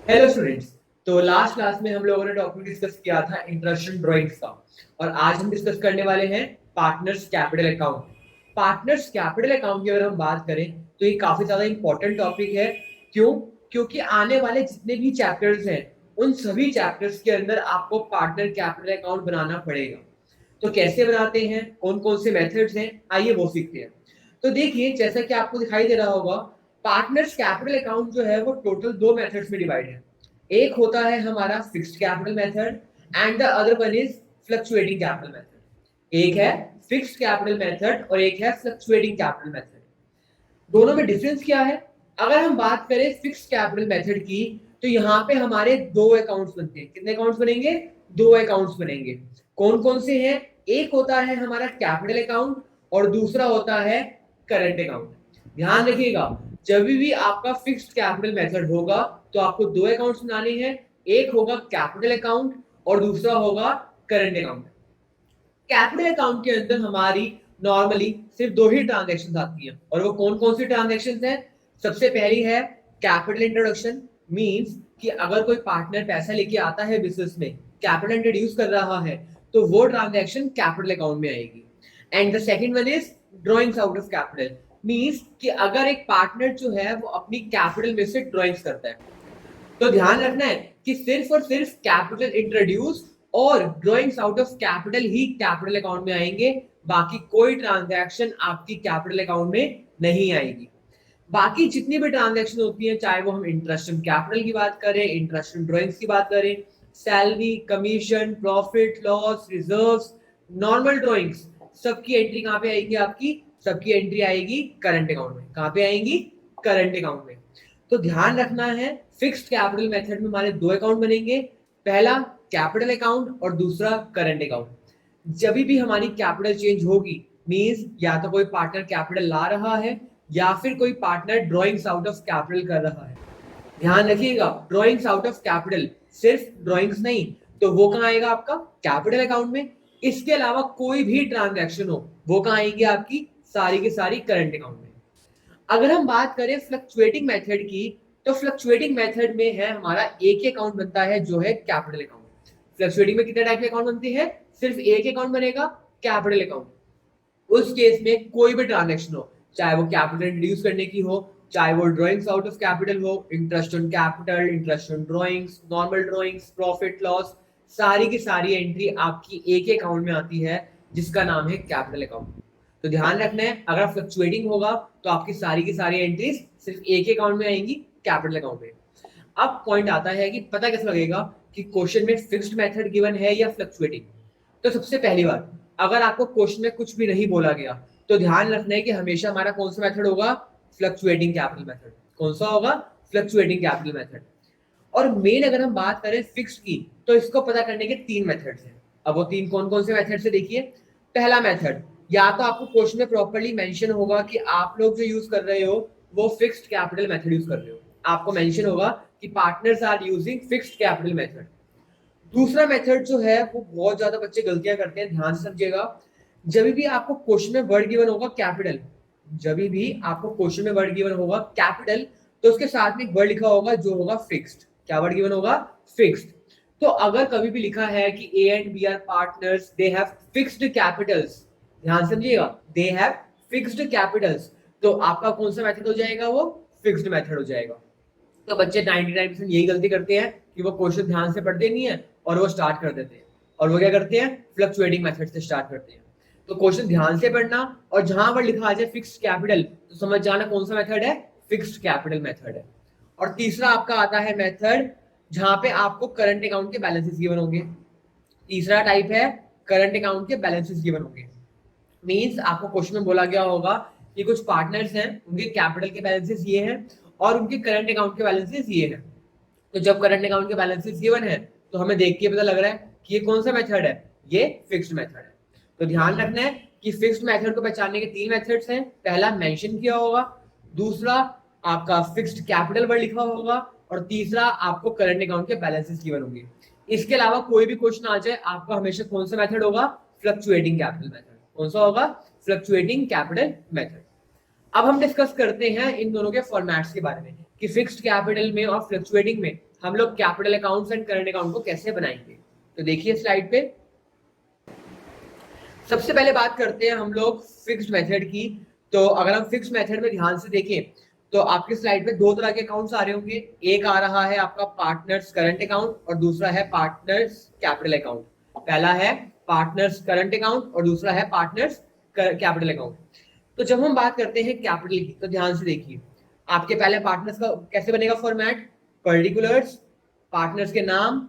Hello students. तो last class में हम लोगों ने टॉपिक डिस्कस किया था इंटरेस्ट ड्राइंग्स का, और आज हम डिस्कस करने वाले हैं partners capital account. Partners capital account की अगर हम बात करें तो ये काफी ज्यादा इंपॉर्टेंट टॉपिक है। क्यों? क्योंकि आने वाले जितने भी चैप्टर्स हैं उन सभी चैप्टर्स के अंदर आपको पार्टनर कैपिटल अकाउंट बनाना पड़ेगा। तो कैसे बनाते हैं, कौन कौन से मेथड्स हैं, आइए वो सीखते हैं। तो देखिए, जैसा कि आपको दिखाई दे रहा होगा, पार्टनर्स कैपिटल अकाउंट जो है वो टोटल दो मेथड्स में डिवाइड है। एक होता है हमारा fixed capital method and the other one is fluctuating capital method. एक है फिक्स्ड कैपिटल मेथड और एक है फ्लक्चुएटिंग कैपिटल मेथड। दोनों में डिफरेंस क्या है? अगर हम बात करें फिक्स्ड कैपिटल मेथड की, तो यहाँ पे हमारे दो अकाउंट्स बनते हैं। कितने अकाउंट्स बनेंगे? दो अकाउंट्स बनेंगे। कौन कौन से हैं? एक होता है हमारा कैपिटल अकाउंट और दूसरा होता है करंट अकाउंट। ध्यान रखिएगा, जब भी आपका फिक्स्ड कैपिटल मेथड होगा तो आपको दो अकाउंट्स बनाने हैं। एक होगा कैपिटल अकाउंट और दूसरा होगा करंट अकाउंट। कैपिटल अकाउंट के अंदर हमारी नॉर्मली सिर्फ दो ही ट्रांजैक्शंस आती हैं, और वो कौन कौन सी ट्रांजैक्शंस हैं? सबसे पहली है कैपिटल इंट्रोडक्शन। मींस कि अगर कोई पार्टनर पैसा लेके आता है बिजनेस में, कैपिटल इंट्रोड्यूस कर रहा है, तो वो ट्रांजैक्शन कैपिटल अकाउंट में आएगी। And the second one is drawings out of capital. Means कि अगर एक पार्टनर जो है वो अपनी कैपिटल में से ड्रॉइंग्स करता है, तो ध्यान रखना है कि सिर्फ और सिर्फ कैपिटल इंट्रोड्यूस और drawings out of capital he capital account में आएंगे। बाकी कोई ट्रांजैक्शन आपकी कैपिटल अकाउंट में नहीं आएगी। बाकी जितनी भी ट्रांजैक्शन होती है, चाहे वो हम इंटरेस्ट इन कैपिटल की बात करें, इंटरेस्ट इन ड्रॉइंग्स की बात करें, salary, commission, profit loss, reserves, normal drawings, सबकी एंट्री कहाँ पे आएगी? आपकी सबकी एंट्री आएगी करंट अकाउंट में। कहाँ पे आएंगी? करंट अकाउंट में। तो ध्यान रखना है, फिक्स्ड कैपिटल मेथड में हमारे दो अकाउंट बनेंगे। पहला कैपिटल अकाउंट और दूसरा करंट अकाउंट। जब भी हमारी कैपिटल चेंज होगी, मींस या तो कोई पार्टनर कैपिटल ला रहा है या फिर कोई partner drawings out of capital कर रहा है। ध्यान रखिएगा, ड्रॉइंग्स आउट ऑफ कैपिटल, सिर्फ ड्रॉइंग्स नहीं, तो वो कहाँ आएगा? आपका कैपिटल अकाउंट में। इसके अलावा कोई भी ट्रांजैक्शन हो, वो कहाँ आएंगी? आपकी सारी की सारी करंट अकाउंट में। अगर हम बात करें फ्लक्चुएटिंग मेथड की, तो फ्लक्चुएटिंग मेथड में है हमारा एक ही अकाउंट बनता है जो है कैपिटल अकाउंट। फ्लक्चुएटिंग में कितने टाइप के अकाउंट बनते हैं? सिर्फ एक अकाउंट बनेगा, कैपिटल अकाउंट। उस केस में कोई भी ट्रांजैक्शन हो, चाहे वो कैपिटल इंट्रोड्यूस करने की हो, चाहे वो ड्रॉइंग्स आउट ऑफ कैपिटल हो, interest on capital, interest on drawings, normal drawings, profit loss, सारी की सारी एंट्री आपकी एक ही अकाउंट में आती है जिसका नाम है कैपिटल अकाउंट। तो ध्यान रखना है, अगर फ्लक्चुएटिंग होगा तो आपकी सारी की सारी एंट्रीज सिर्फ एक ही अकाउंट में आएंगी, कैपिटल अकाउंट में। अब पॉइंट आता है कि पता कैसे लगेगा कि क्वेश्चन में फिक्स्ड मेथड गिवन है या फ्लक्चुएटिंग। तो सबसे पहली बात, अगर आपको क्वेश्चन में कुछ भी नहीं बोला गया तो ध्यान रखना है कि हमेशा हमारा कौन सा मेथड होगा? Fluctuating capital method. कौन सा होगा? Fluctuating capital method. और मेन अगर हम बात करें फिक्स्ड की, तो इसको पता करने के तीन मेथड्स हैं। अब वो तीन कौन कौन से मेथड से देखिए। पहला मेथड, या तो आपको क्वेश्चन में प्रॉपर्ली मेंशन होगा कि आप लोग जो यूज कर रहे हो वो फिक्स्ड कैपिटल मेथड यूज कर रहे हो, आपको मेंशन होगा कि partners are using fixed capital method. दूसरा मेथड जो है वो बहुत ज्यादा बच्चे गलतियां करते हैं, ध्यान से समझिएगा। जब भी आपको क्वेश्चन में वर्ड गिवन होगा कैपिटल, जब भी आपको क्वेश्चन में वर्ड गिवन होगा कैपिटल, तो उसके साथ में एक वर्ड लिखा होगा जो होगा फिक्स्ड। क्या वर्ड गिवन होगा? फिक्स्ड। तो अगर कभी भी लिखा है कि A and B are partners, they have fixed capitals, ध्यान समझिएगा, दे हैव फिक्स्ड कैपिटल्स, तो आपका कौन सा मेथड हो जाएगा? वो फिक्स्ड मेथड हो जाएगा। तो बच्चे 99% यही गलती करते हैं कि वो क्वेश्चन ध्यान से पढ़ते नहीं है और वो स्टार्ट कर देते हैं, और वो क्या करते हैं? फ्लक्चुएटिंग मेथड से स्टार्ट करते हैं। तो क्वेश्चन ध्यान से पढ़ना, और जहां पर लिखा आ जाए फिक्स्ड कैपिटल तो समझ जाना कौन सा मेथड है? फिक्स्ड कैपिटल मेथड है। और तीसरा आपका आता है मेथड जहां पे आपको करंट अकाउंट के बैलेंसेस गिवन होंगे। तीसरा टाइप है करंट अकाउंट के बैलेंसेस गिवन होंगे। मींस आपको क्वेश्चन में बोला गया होगा कि कुछ पार्टनर्स हैं, उनके कैपिटल के बैलेंसेस ये हैं और उनके करंट अकाउंट के बैलेंसेस ये हैं। तो जब करंट अकाउंट के बैलेंसेस गिवन है तो हमें देख के पता लग रहा है कि ये कौन सा मेथड है? ये फिक्स्ड मेथड है। तो ध्यान रखना है कि फिक्स्ड मेथड को पहचानने के तीन मेथड्स हैं। पहला मेंशन किया होगा, दूसरा आपका फिक्स्ड कैपिटल वर्ड लिखा होगा, और तीसरा आपको करंट अकाउंट के बैलेंसेस गिवन होंगे। इसके अलावा कोई भी क्वेश्चन आ जाए, आपका हमेशा कौन सा मेथड होगा? Fluctuating capital method. कौन सा होगा? Fluctuating capital method. अब हम डिस्कस करते हैं इन दोनों के फॉर्मेट्स के बारे में कि फिक्स्ड कैपिटल में और फ्लक्चुएटिंग में हम लोग capital accounts and current account को कैसे बनाएंगे। तो देखिए स्लाइड पे, सबसे पहले बात करते हैं हम लोग फिक्स्ड मेथड की। तो अगर हम फिक्स्ड मेथड में ध्यान से देखें तो आपके स्लाइड पे दो तरह के अकाउंट्स आ रहे होंगे। एक आ रहा है आपका पार्टनर्स करंट अकाउंट और दूसरा है पार्टनर्स कैपिटल अकाउंट। पहला है पार्टनर्स करंट अकाउंट और दूसरा है पार्टनर्स कैपिटल अकाउंट। तो जब हम बात करते हैं कैपिटल की तो ध्यान से देखिए, आपके पहले पार्टनर्स का कैसे बनेगा फॉर्मेट, पर्टिकुलर्स, पार्टनर्स के नाम,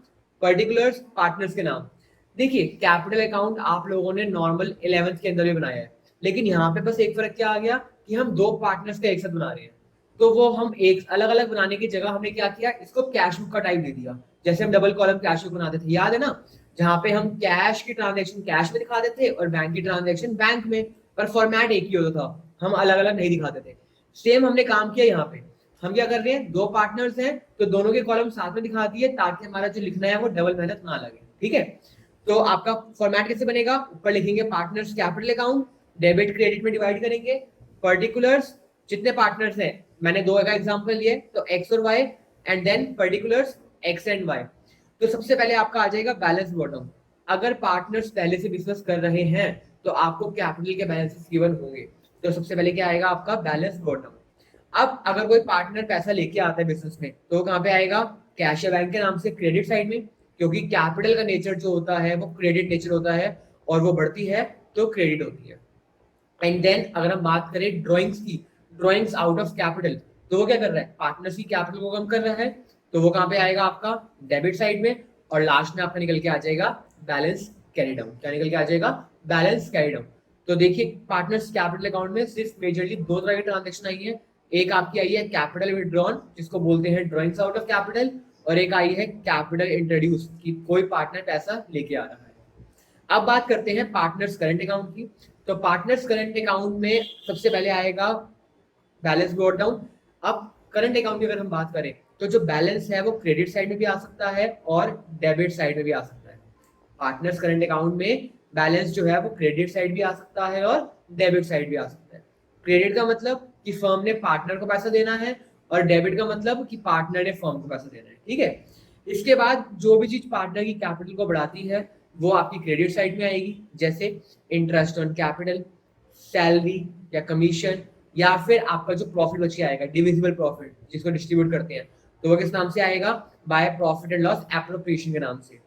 पर्टिकुलर्स, पार्टनर्स के नाम। देखिए कैपिटल अकाउंट आप लोगों ने नॉर्मल 11th के अंदर भी बनाया है, लेकिन यहाँ पे बस एक फर्क क्या आ गया कि हम दो पार्टनर्स का एक साथ बना रहे हैं। तो वो हम एक अलग अलग बनाने की जगह हमने क्या किया, इसको कैश बुक का टाइप दे दिया। जैसे हम डबल कॉलम कैश बुक बनाते थे, याद है ना, जहाँ पे हम कैश की ट्रांजेक्शन कैश में दिखाते थे और बैंक की ट्रांजेक्शन बैंक में, पर फॉर्मेट एक ही होता था, हम अलग अलग नहीं दिखाते थे। सेम हमने काम किया यहाँ पे। हम क्या कर रहे हैं, दो पार्टनर्स हैं तो दोनों के कॉलम साथ में दिखा दिए ताकि हमारा जो लिखना है वो डबल मेहनत ना लगे। ठीक है, तो आपका फॉर्मेट कैसे बनेगा, ऊपर लिखेंगे partners capital account, debit credit में डिवाइड करेंगे, पर्टिकुलर्स जितने पार्टनर्स हैं, मैंने दो का एग्जांपल लिए तो एक्स और Y, and then particulars X and Y. तो सबसे पहले आपका आ जाएगा बैलेंस बॉटम। अगर पार्टनर्स पहले से बिजनेस कर रहे हैं तो आपको कैपिटल के बैलेंसेस गिवन होंगे। तो सबसे पहले क्या आएगा आपका बैलेंस बॉटम। अब अगर कोई पार्टनर पैसा लेके आता है बिजनेस में तो कहाँ पे आएगा, कैश या बैंक के नाम से क्रेडिट साइड में, क्योंकि कैपिटल का नेचर जो होता है वो क्रेडिट नेचर होता है और वो बढ़ती है तो क्रेडिट होती है। एंड देन अगर हम बात करें ड्रॉइंग्स की, ड्रॉइंग्स आउट ऑफ कैपिटल, तो वो क्या कर रहा है, पार्टनर्स की कैपिटल को कम कर रहा है, तो वो कहाँ पे आएगा आपका डेबिट साइड में, और लास्ट में आपका निकल के आ जाएगा बैलेंस कैरी डाउन। क्या निकल के आ जाएगा, बैलेंस कैरी डाउन। तो देखिए पार्टनर्स कैपिटल अकाउंट में सिर्फ मेजरली दो तरह की ट्रांजेक्शन आई है। एक आपकी आई है कैपिटल विड्रॉन जिसको बोलते हैं ड्रॉइंग्स आउट ऑफ कैपिटल, और एक आई है कैपिटल इंट्रोड्यूस कि कोई पार्टनर पैसा लेके आ रहा है। अब बात करते हैं पार्टनर्स करंट अकाउंट की। तो पार्टनर्स करंट अकाउंट में सबसे पहले आएगा बैलेंस ब्रॉट डाउन। अब करंट अकाउंट की अगर हम बात करें तो जो बैलेंस है वो क्रेडिट साइड में भी आ सकता है और डेबिट साइड में भी आ सकता है। पार्टनर्स करंट अकाउंट में बैलेंस जो है वो क्रेडिट साइड भी आ सकता है और डेबिट साइड भी आ सकता है। क्रेडिट का मतलब कि फर्म ने पार्टनर को पैसा देना है, और डेबिट का मतलब कि पार्टनर ने फर्म को पैसा देना है। ठीक है, इसके बाद जो भी चीज पार्टनर की कैपिटल को बढ़ाती है वो आपकी क्रेडिट साइड में आएगी, जैसे इंटरेस्ट ऑन कैपिटल, सैलरी या कमीशन, या फिर आपका जो प्रॉफिट बची आएगा डिविजिबल प्रॉफिट जिसको डिस्ट्रीब्यूट करते हैं, तो वो किस नाम से आएगा, by profit and loss appropriation के नाम से।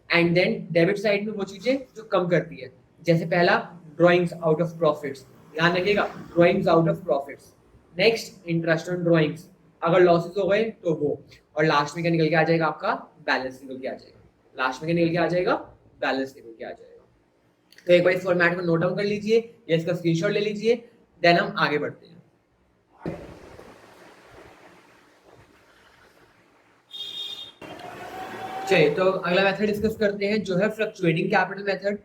एंड देन डेबिट साइड में वो चीजें जो कम करती है, जैसे पहला ड्रॉइंग्स आउट ऑफ प्रॉफिट्स, ध्यान रखिएगा drawings out of profits. Next interest on drawings, अगर लॉसेस हो गए तो वो, और लास्ट में क्या निकल के आ जाएगा आपका बैलेंस निकल के आ जाएगा। लास्ट में क्या निकल के आ जाएगा, बैलेंस निकल के आ जाएगा। तो एक बार इस फॉर्मेट को नोट डाउन कर लीजिए या इसका स्क्रीनशॉट ले लीजिए, देन हम आगे बढ़ते हैं। चलिए तो अगला मेथड डिस्कस करते हैं जो है फ्लक्चुएटिंग कैपिटल मेथड।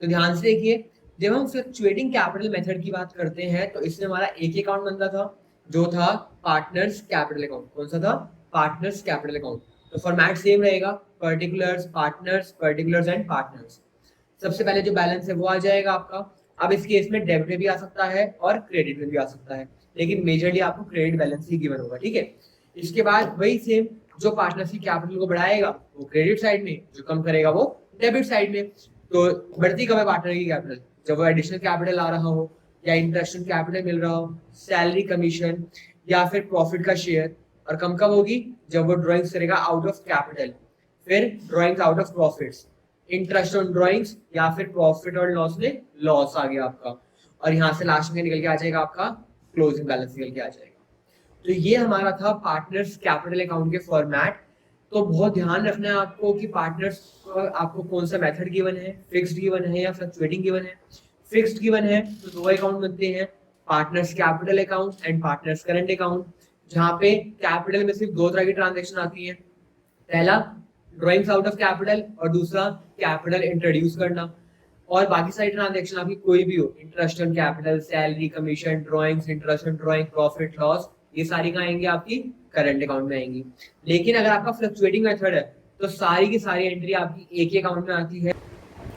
तो ध्यान से देखिए, जब हम फ्लक्चुएटिंग कैपिटल मेथड की बात करते हैं तो इसमें हमारा एक ही अकाउंट बनता था जो था पार्टनर्स कैपिटल अकाउंट। कौन सा था, पार्टनर्स कैपिटल अकाउंट। तो फॉर्मेट सेम रहेगा, पर्टिकुलर्स, पार्टनर्स एंड पार्टनर्स। सबसे पहले जो बैलेंस है वो आ जाएगा आपका। अब इस केस में डेबिट में भी आ सकता है और क्रेडिट में भी आ सकता है, लेकिन मेजरली आपको क्रेडिट बैलेंस ही गिवन होगा। ठीक है, इसके बाद वही सेम, जो पार्टनर्स की कैपिटल को बढ़ाएगा वो क्रेडिट साइड में, जो कम करेगा वो डेबिट साइड में। तो बढ़ती कब है पार्टनर की कैपिटल, जब वो एडिशनल कैपिटल आ रहा हो, या इंटरेस्ट कैपिटल मिल रहा हो, सैलरी कमीशन, या फिर प्रॉफिट का शेयर। और कम कब होगी, जब वो ड्रॉइंग्स करेगा आउट ऑफ कैपिटल, फिर drawings out of profits, interest on drawings, या फिर प्रॉफिट और लॉस में लॉस आ गया आपका, और यहाँ से लास्ट में निकल के आ जाएगा आपका क्लोजिंग बैलेंस निकल के आ जाएगा। तो ये हमारा था पार्टनर्स कैपिटल अकाउंट के फॉर्मेट। तो बहुत ध्यान रखना है आपको कि पार्टनर्स आपको कौन सा मेथड गिवन है, फिक्स्ड गिवन है या फ्लक्चुएटिंग गिवन है। फिक्स्ड गिवन है तो दो अकाउंट बनते हैं, partners capital account and partners current account, जहाँ पे कैपिटल में सिर्फ दो तरह की ट्रांजेक्शन आती है, पहला ड्रॉइंग्स आउट ऑफ कैपिटल और दूसरा कैपिटल इंट्रोड्यूस करना। और बाकी सारी ट्रांजेक्शन आपकी कोई भी हो, interest on capital, salary commission, drawings, interest on drawing, profit loss, ये सारी कहाँ आएंगी, आपकी करंट अकाउंट में आएंगी। लेकिन अगर आपका फ्लक्चुएटिंग मेथड है तो सारी की सारी एंट्री आपकी एक ही अकाउंट में आती है,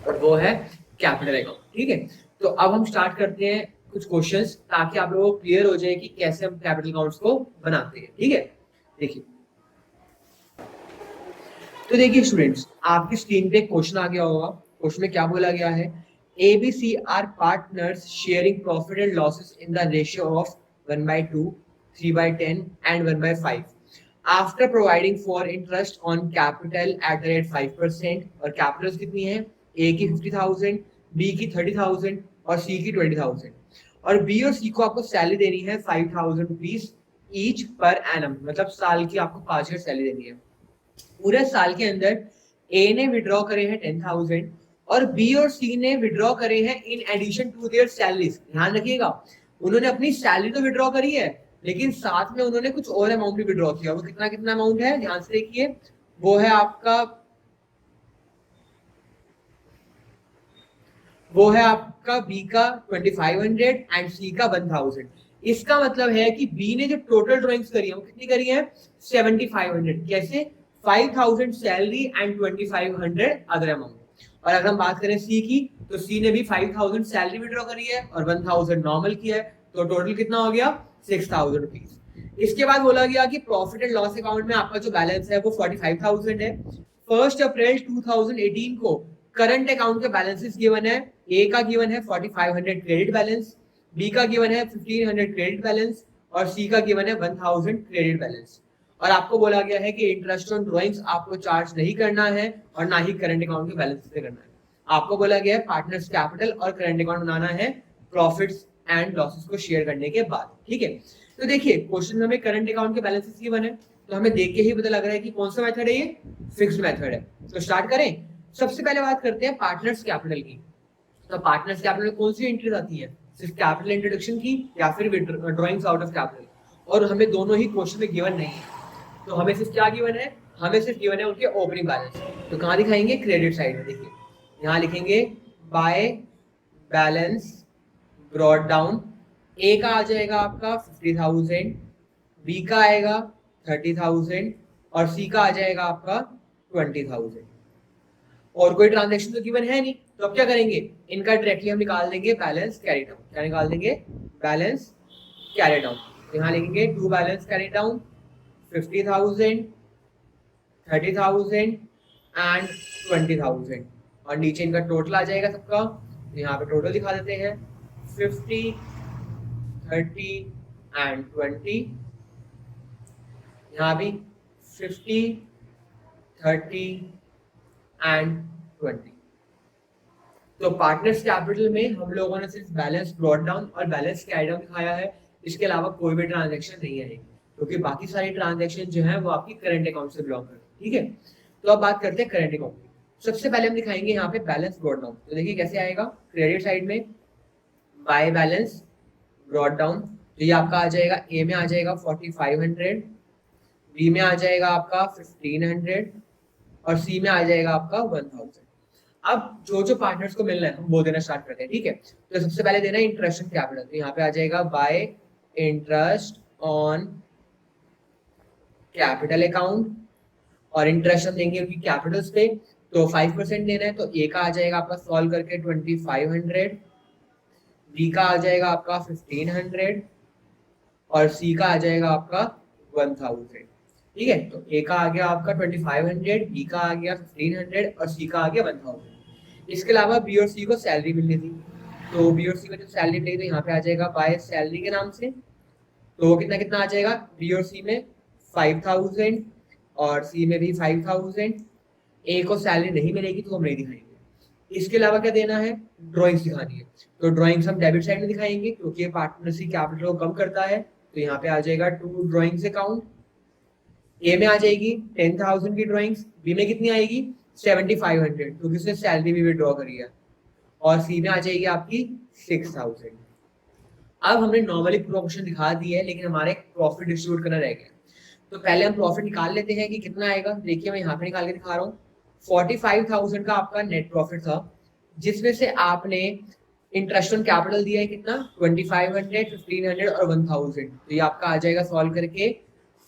और वो है कैपिटल अकाउंट। ठीक है, तो अब हम स्टार्ट करते हैं कुछ क्वेश्चंस ताकि आप लोगों को क्लियर हो जाए कि कैसे हम कैपिटल अकाउंट्स को बनाते हैं। ठीक है, देखिए तो देखिए स्टूडेंट्स, आपकी स्क्रीन पे क्वेश्चन आ गया होगा। क्वेश्चन में क्या बोला गया है, ABC are partners sharing profit and losses in the ratio of 1/2, 3/10 and 1/5 after providing for interest on capital at the rate 5%। और कैपिटल कितनी है, ए की 50,000, बी की 30,000 और सी की 20,000। और बी और सी को आपको सैलरी देनी है 5,000 रुपीज ईच पर एनम, मतलब साल की आपको 5 सैलरी देनी है। पूरे साल के अंदर ए ने विड्रॉ करे हैं 10,000 और बी और सी ने विड्रॉ करे हैं in addition to their salaries. ध्यान रखिएगा, उन्होंने अपनी सैलरी तो विड्रॉ करी है, लेकिन साथ में उन्होंने कुछ और अमाउंट भी विड्रॉ किया। वो कितना कितना अमाउंट है, ध्यान से देखिए, वो है आपका बी का 2500 एंड सी का 1000। इसका मतलब है कि बी ने जो टोटल ड्राइंग्स करी है वो कितनी करी है, 7500। कैसे, 5000 सैलरी एंड 2500 अदर अमाउंट। और अगर हम बात करें सी की, तो सी ने भी 5000 सैलरी विड्रॉ करी है और 1000 नॉर्मल किया है, तो टोटल कितना हो गया, 6000 रुपीज। इसके बाद बोला गया कि प्रॉफिट एंड लॉस अकाउंट में आपका जो बैलेंस है वो 45,000 है। 1 अप्रैल 2018 को करंट अकाउंट के बैलेंसेस गिवन है। ए का गिवन है 4500 क्रेडिट बैलेंस, बी का गिवन है 1500 क्रेडिट बैलेंस और सी का गिवन है 1000 क्रेडिट बैलेंस। और आपको बोला गया है कि इंटरेस्ट ऑन ड्राइंग्स आपको चार्ज नहीं करना है और ना ही करंट अकाउंट के बैलेंस से करना है। आपको बोला गया है पार्टनर्स कैपिटल और करंट अकाउंट बनाना है प्रॉफिट्स एंड लॉसेस को शेयर करने के बाद। ठीक है, तो देखिए क्वेश्चन में करंट अकाउंट के बैलेंसेस गिवन है, तो हमें देख के ही पता लग रहा है कि कौन सा मेथड है, ये फिक्स्ड मेथड है। तो स्टार्ट करें। सबसे पहले बात करते हैं पार्टनर्स कैपिटल की। तो पार्टनर्स कैपिटल में कौन सी एंट्रीज आती है, सिर्फ कैपिटल इंट्रोडक्शन की या फिर ड्राइंग्स आउट ऑफ कैपिटल। और हमें दोनों ही क्वेश्चन में गिवन नहीं है, तो हमें सिर्फ क्या गिवन है, हमें सिर्फ गिवन है उनके ओपनिंग बैलेंस। तो कहाँ दिखाएंगे, क्रेडिट साइड में। देखिए यहाँ लिखेंगे बाय बैलेंस ब्रॉट डाउन। ए का आ जाएगा आपका 50,000, बी का आएगा 30,000 और सी का आ जाएगा आपका 20,000। और कोई ट्रांजेक्शन तो गिवन है नहीं, तो अब क्या करेंगे, इनका डायरेक्टली हम निकाल देंगे बैलेंस कैरी डाउन। क्या निकाल देंगे, बैलेंस कैरी डाउन। यहाँ लिखेंगे to balance carry down 50,000, 30,000 and 20,000। और नीचे इनका टोटल आ जाएगा सबका, यहाँ पे टोटल दिखा देते हैं 50, 30 एंड 20। यहाँ भी 50, 30 एंड 20। तो पार्टनर्स कैपिटल में हम लोगों ने सिर्फ बैलेंस ब्रॉट डाउन और बैलेंस कैरी डाउन दिखाया है, इसके अलावा कोई भी ट्रांजैक्शन नहीं है, क्योंकि बाकी सारी ट्रांजैक्शन जो है वो आपकी करंट अकाउंट से बिलोंग करती है। ठीक है, तो अब बात करते हैं करंट अकाउंट की। सबसे पहले हम दिखाएंगे यहाँ पे बैलेंस ब्रॉट डाउन। तो देखिए कैसे आएगा, क्रेडिट साइड में बाय बैलेंस ब्रॉट डाउन, तो ये आपका आ जाएगा, ए में आ जाएगा 4500, बी में आ जाएगा आपका 1500 और सी में आ जाएगा आपका 1000। अब जो जो पार्टनर्स को मिलना है हम वो देना स्टार्ट करते हैं। ठीक है, तो सबसे पहले देना है इंटरेस्ट ऑन कैपिटल। तो यहाँ पे आ जाएगा bye interest on capital account, और इंटरेस्ट हम देंगे उनकी कैपिटल्स पे, तो 5% देना है। तो ए का आ जाएगा आपका सॉल्व करके 2500, बी का आ जाएगा आपका 1500 और सी का आ जाएगा आपका 1000। ठीक है, तो ए का आ गया आपका 2500, बी का आ गया 1500 और सी का आ गया 1000। इसके अलावा बी और सी को सैलरी मिलनी थी, तो बी और सी को जब सैलरी मिलेगी तो यहाँ पे आ जाएगा बाय सैलरी के नाम से। तो वो कितना कितना आ जाएगा, बी और सी में 5000 और सी में भी 5000। ए को सैलरी नहीं मिलेगी तो हम नहीं दिखाएंगे। इसके अलावा क्या देना है, ड्राइंग्स दिखानी है। तो ड्राइंग्स हम डेबिट साइड में दिखाएंगे क्योंकि पार्टनरशिप कैपिटल को कम करता है। तो यहाँ पे आ जाएगा टू ड्राइंग्स अकाउंट। ए में आ जाएगी 10,000 की ड्राइंग्स, बी में कितनी आएगी 7500 क्योंकि उसने सैलरी भी विड्रॉ करी है, और सी में आ जाएगी आपकी 6000। अब हमने नॉर्मली प्रोपोर्शन दिखा दी है, लेकिन हमारे प्रॉफिट डिस्ट्रीब्यूट करना रह गया। तो पहले हम प्रॉफिट निकाल लेते हैं कि कितना आएगा। देखिए मैं यहाँ पे निकाल के दिखा रहा हूँ। 45,000 का आपका नेट प्रॉफिट था, जिसमें से आपने इंटरेस्ट ऑन कैपिटल दिया है कितना, 2500, 1500 और 1000। तो ये आपका आ जाएगा सॉल्व करके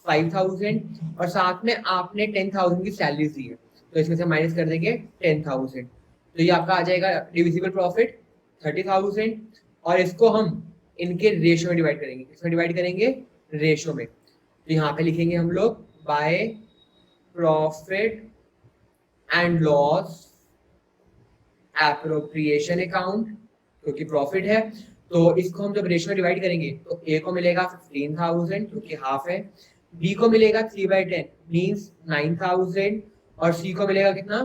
5000, और साथ में आपने 10,000 की सैलरी दी है, तो इसमें से माइनस कर देंगे 10,000। तो ये आपका आ जाएगा डिविजिबल प्रॉफिट 30,000, और इसको हम इनके रेशो में डिवाइड करेंगे। इसमें डिवाइड करेंगे रेशो में, तो यहाँ पे लिखेंगे हम लोग by profit and loss appropriation account, क्योंकि प्रॉफिट है तो इसको हम जब रेशियो डिवाइड करेंगे तो ए को मिलेगा 15,000 क्योंकि हाफ है, बी को मिलेगा 3/10 मींस 9,000 और सी को मिलेगा कितना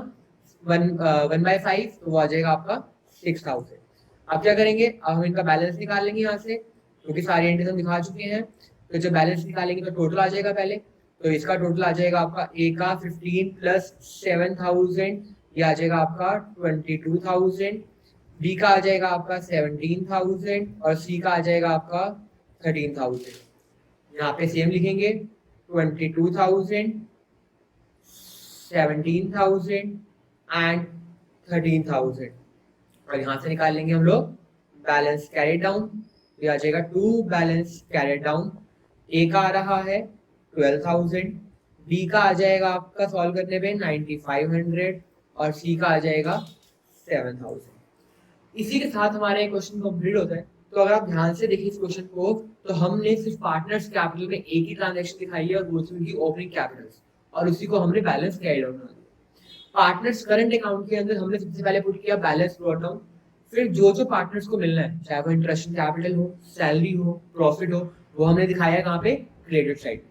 1/5 तो वो आ जाएगा आपका 6,000। अब क्या करेंगे, अब हम इनका बैलेंस निकाल लेंगे यहाँ से क्योंकि सारी एंट्रीज हम दिखा चुके हैं। तो जब बैलेंस निकालेंगे तो टोटल आ जाएगा पहले, तो इसका टोटल आ जाएगा आपका ए का 15 प्लस 7,000 ये आ जाएगा आपका 22,000, बी का आ जाएगा आपका 17,000 और सी का आ जाएगा आपका 13,000। यहाँ पे सेम लिखेंगे 22,000, 17,000 एंड 13,000 और यहाँ से निकाल लेंगे हम लोग बैलेंस कैरिड डाउन, ये आ जाएगा टू बैलेंस कैरिड डाउन। ए का आ रहा है 12,000, बी का आ जाएगा आपका सॉल्व करने पे 9,500 और सी का आ जाएगा 7,000। इसी के साथ हमारा एक क्वेश्चन कंप्लीट होता है। तो अगर आप ध्यान से देखिए इस क्वेश्चन को तो हमने सिर्फ पार्टनर्स कैपिटल में एक ही ट्रांजैक्शन दिखाई है और वो थी उनकी ओपनिंग कैपिटल्स और उसी को हमने बैलेंस कैरिड आउट बना दिया। पार्टनर्स करंट अकाउंट के अंदर हमने सबसे पहले पुट किया बैलेंस ब्रॉट डाउन, फिर जो जो पार्टनर्स को मिलना है चाहे वो इंटरेस्ट कैपिटल हो, सैलरी हो, प्रॉफिट हो, वो हमने दिखाया कहाँ पे क्रेडिट साइड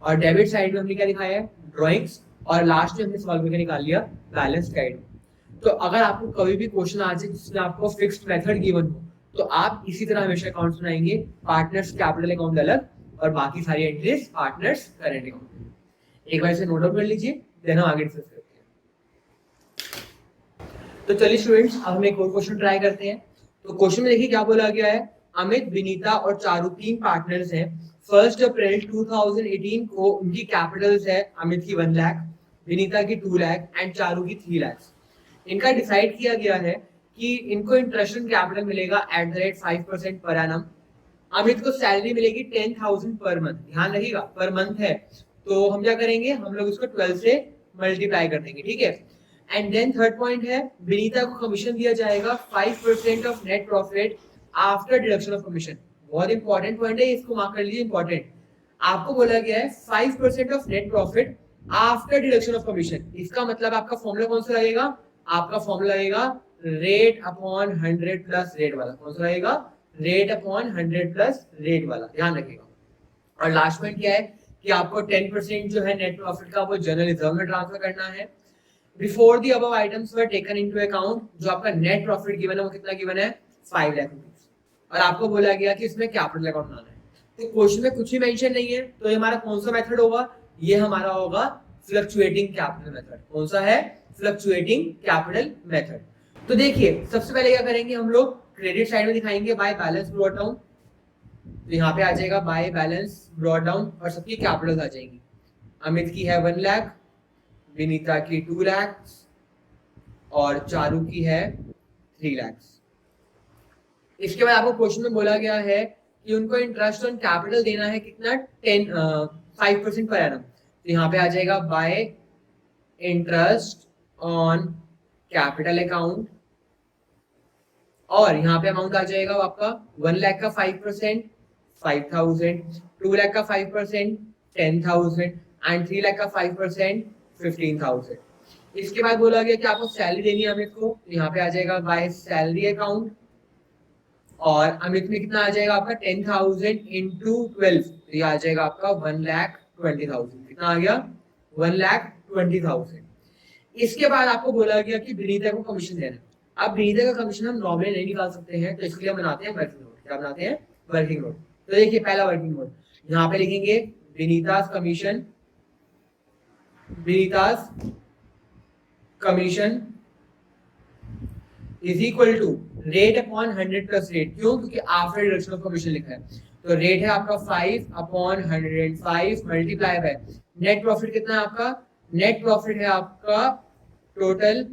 और डेबिट साइड में हमने क्या दिखाया है ड्रॉइंग्स और लास्ट में हमने सॉल्व करके निकाल लिया बैलेंस कैरिड। तो अगर आपको कभी भी क्वेश्चन आ जाए जिसमें आपको फिक्स्ड मेथड गिवन हो तो आप इसी तरह हमेशा अकाउंट्स बनाएंगे, पार्टनर्स कैपिटल अकाउंट अलग और बाकी सारी एंट्रीज पार्टनर्स करंट अकाउंट। एक बार इसे नोट आउट कर लीजिए, देन हम आगे डिस्कस करते हैं। तो चलिए स्टूडेंट्स अब हम एक और क्वेश्चन ट्राई करते हैं। तो क्वेश्चन में देखिए क्या बोला गया है, अमित, विनीता और चारू तीन पार्टनर्स हैं। 1 अप्रैल 2018 को उनकी कैपिटल्स है अमित की 1 लाख, विनीता की 2 लाख एंड चारू की 3 लाख। इनका डिसाइड किया गया है कि इनको इंटरेस्ट कैपिटल मिलेगा eight the rate 5% per annum. Amit को सैलरी मिलेगी 10,000 पर मंथ, ध्यान रखिएगा पर मंथ है तो हम क्या करेंगे, हम लोग इसको 12 से मल्टीप्लाई कर देंगे, ठीक है। एंड देन थर्ड पॉइंट है विनीता को कमीशन दिया जाएगा 5% of net profit after deduction of commission. बहुत इंपॉर्टेंट पॉइंट है, इसको मार्क कर लीजिए, इंपॉर्टेंट। आपको बोला गया है 5% of net profit after deduction of commission, इसका मतलब आपका फॉर्मूला कौन सा लगेगा, आपका फॉर्मूला लगेगा रेट अपॉन 100 प्लस रेट वाला। कौन सा लगेगा, रेट अपॉन 100 प्लस रेट वाला, ध्यान रखिएगा। और लास्ट पॉइंट क्या है कि आपको 10% जो है नेट प्रॉफिट का वो जनरल रिजर्व में ट्रांसफर करना है। Before the above items were taken into account, जो आपका नेट प्रॉफिट गिवन है वो कितना गिवन है 5 लाख रुपीस और आपको बोला गया कि इसमें कैपिटल अकाउंट बनाना है। तो क्वेश्चन में कुछ भी मेंशन नहीं है तो ये हमारा कौन सा मेथड होगा, ये हमारा होगा फ्लक्चुएटिंग कैपिटल मेथड। कौन सा है, फ्लक्चुएटिंग कैपिटल मेथड। तो देखिए सबसे पहले क्या करेंगे, हम लोग क्रेडिट साइड में दिखाएंगे बाय बैलेंस ब्रॉट डाउन, तो यहाँ पे आ जाएगा बाय बैलेंस ब्रॉट डाउन और सबकी कैपिटल्स आ जाएंगी। अमित की है 1 लाख, विनीता की 2 लाख और चारू की है 3 लाख। इसके बाद आपको क्वेश्चन में बोला गया है कि उनको इंटरेस्ट ऑन कैपिटल देना है कितना 5% पर एनम, तो यहाँ पे आ जाएगा bye interest on capital account और यहाँ पे अमाउंट आ जाएगा आपका 1 लाख का 5% 5,000, 2 लाख का 5% 10,000 एंड 3 लाख का 5% 15,000। इसके बाद बोला गया कि आपको सैलरी देनी है अमित को, तो यहाँ पे आ जाएगा बाय सैलरी अकाउंट और अमित में कितना आ जाएगा आपका 10,000 इंटू 12, तो ये आ जाएगा आपका 1,20,000। कितना आ गया 1,20,000। इसके बाद आपको बोला गया कि विनीता को कमीशन देना है। अब विनीता का कमीशन हम नॉर्मली नहीं निकाल सकते हैं तो इसके लिए हम बनाते हैं वर्किंग नोट। क्या बनाते हैं, वर्किंग नोट। तो देखिए पहला वर्किंग नोट यहाँ पे लिखेंगे Vinita's commission, Vinita's commission is equal to rate upon 100 plus rate. क्यों, क्योंकि आफ्टर डिडक्शन ऑफ कमीशन लिखा है तो रेट है आपका 5 upon 105 multiply by net profit कितना है आपका, नेट प्रॉफिट है आपका टोटल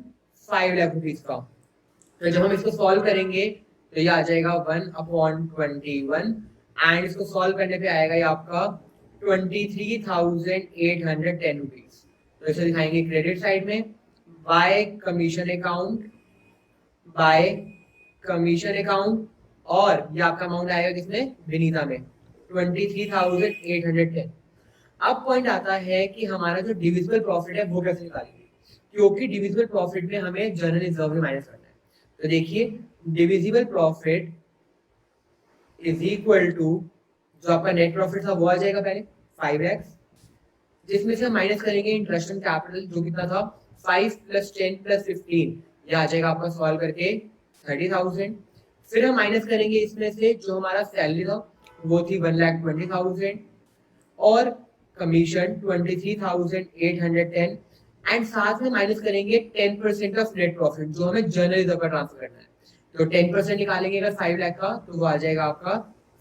5 लाख रुपीस का। तो जब हम इसको सॉल्व करेंगे तो ये आ जाएगा 1/21 एंड इसको सॉल्व करने पे आएगा ये आपका 23,810 रुपीस। तो इसे दिखाएंगे क्रेडिट साइड में bye commission account, bye commission account और ये आपका अमाउंट आएगा किसमें, विनीता में 23,810। अब पॉइंट आता है कि हमारा जो डिविजिबल प्रॉफिट है वो कैसे निकालेंगे, क्योंकि डिविजिबल प्रॉफिट में हमें जनरल रिजर्व में माइनस करना है। तो देखिए divisible profit is equal to जो आपका नेट प्रॉफिट था वो आ जाएगा पहले 5x, जिसमें से हम माइनस करेंगे इंटरेस्ट एंड कैपिटल जो कितना था 5 + 10 + 15, ये आ जाएगा आपका सॉल्व करके 30,000। फिर हम माइनस करेंगे इसमें से जो हमारा सैलरी था वो थी 1,20,000 और कमीशन 23,810 एंड साथ में माइनस करेंगे 10% ऑफ नेट प्रॉफिट जो हमें जर्नल रिजर्व पर ट्रांसफर करना है। तो 10% निकालेंगे अगर 5 लाख का तो वो आ जाएगा आपका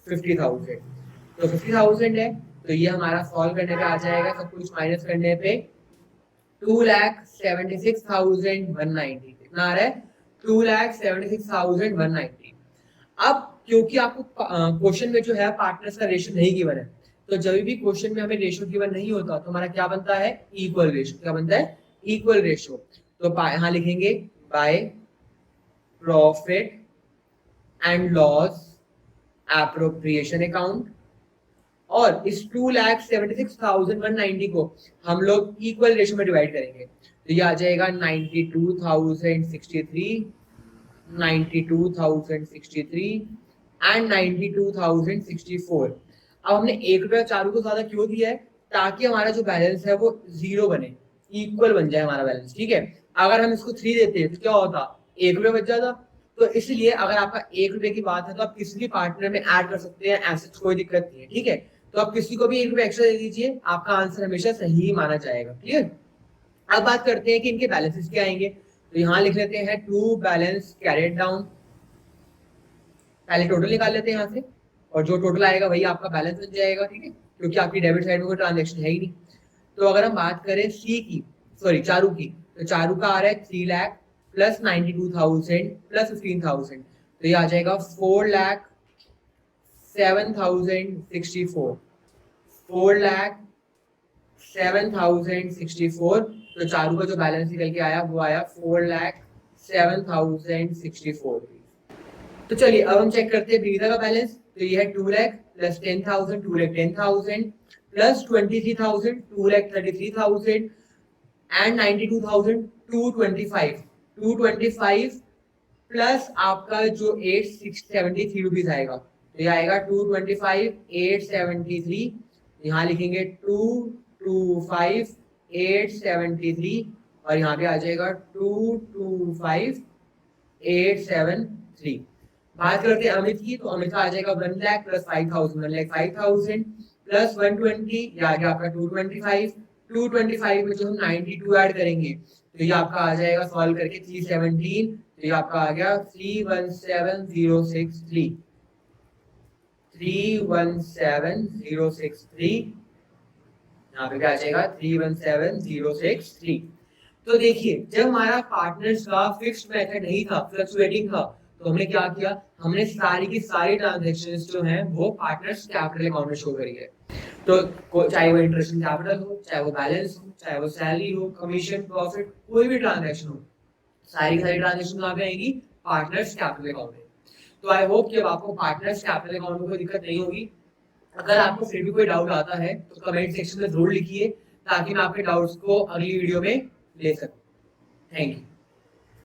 50,000। तो 50,000 है तो ये हमारा सॉल्व करने पे आ जाएगा सब कुछ माइनस करने पे 2,76,190 कितना आ रहा है 2,76,190। अब क्योंकि आपको क्वेश्चन में जो है पार्टनर्स का रेशियो नहीं गिवन है, तो जब भी क्वेश्चन में हमें रेशियो गिवन नहीं होता तो हमारा क्या बनता है इक्वल रेशियो। क्या बनता है इक्वल रेशियो। तो यहां लिखेंगे by profit and loss appropriation account और इस 2,76,190 को हम लोग इक्वल रेशियो में डिवाइड करेंगे तो ये आ जाएगा 92,063 92,063 एंड 92,064। अब हमने 1 रुपया 4 को ज्यादा क्यों दिया है ताकि हमारा जो बैलेंस है वो जीरो बने, इक्वल बन जाए हमारा बैलेंस। ठीक है, अगर हम इसको 3 देते तो क्या होता 1 रुपया बच जाता। तो इसलिए अगर आपका 1 रुपये की बात है तो आप किसी भी पार्टनर में ऐड कर सकते हैं, ऐसे कोई दिक्कत नहीं है। ठीक है, तो आप किसी को भी 1 रुपया एक्स्ट्रा दे दीजिए, आपका आंसर हमेशा सही माना जाएगा। क्लियर। अब बात करते हैं कि इनके बैलेंसेस क्या आएंगे। तो यहाँ लिख लेते हैं टू बैलेंस कैरिड डाउन, पहले टोटल निकाल लेते हैं यहाँ से और जो टोटल आएगा वही आपका बैलेंस बन जाएगा। ठीक है, क्योंकि आपकी डेबिट साइड में कोई ट्रांजेक्शन है ही नहीं। तो अगर हम बात करें सी की सॉरी चारू की, तो चारू का आ रहा है 3 लाख प्लस 92,000 प्लस 15,000, तो ये आ जाएगा 4,07,064 4,07,064। तो चारू का जो बैलेंस निकल के आया वो आया 4,07,064। तो चलिए अब हम चेक करते हैं विनीता का बैलेंस। तो ये है 2 lakh plus 10,000 2 lakh 10,000 plus 23,000 2 lakh 33,000 and 92,000 225 plus आपका जो 873 रुपीज आएगा, तो ये आएगा 225,873। यहाँ लिखेंगे 225,873 और यहाँ पे आ जाएगा 225,873। बात करते हैं अमित की, तो अमित का आ जाएगा 1 लाख प्लस 5,000 1 लाख 5,000 प्लस 120, ये आ गया आपका 225 में जो हम 92 ऐड करेंगे तो ये आपका आ जाएगा सॉल्व करके 317, तो ये आपका आ गया 317,063 यहाँ पे क्या आ जाएगा 317,063। तो देखिए जब हमारा पार्टनर्स का फिक्स्ड मेथड नहीं था, फ्लक्चुएटिंग था, तो हमने क्या किया, हमने सारी की सारी ट्रांजैक्शंस जो हैं वो पार्टनर्स कैपिटल अकाउंट में शो करी है। तो चाहे वो इंटरेस्ट कैपिटल हो, चाहे वो बैलेंस हो, चाहे वो सैलरी हो, कमीशन, प्रॉफिट, कोई भी ट्रांजैक्शन हो, सारी ट्रांजैक्शन कहाँ पे आएगी पार्टनर्स कैपिटल अकाउंट में। तो आई होप कि अब आपको पार्टनर्स कैपिटल अकाउंट में कोई दिक्कत नहीं होगी। अगर आपको फिर भी कोई डाउट आता है तो कमेंट सेक्शन में जरूर लिखिए ताकि मैं आपके डाउट्स को अगली वीडियो में ले सकूं। Thank you.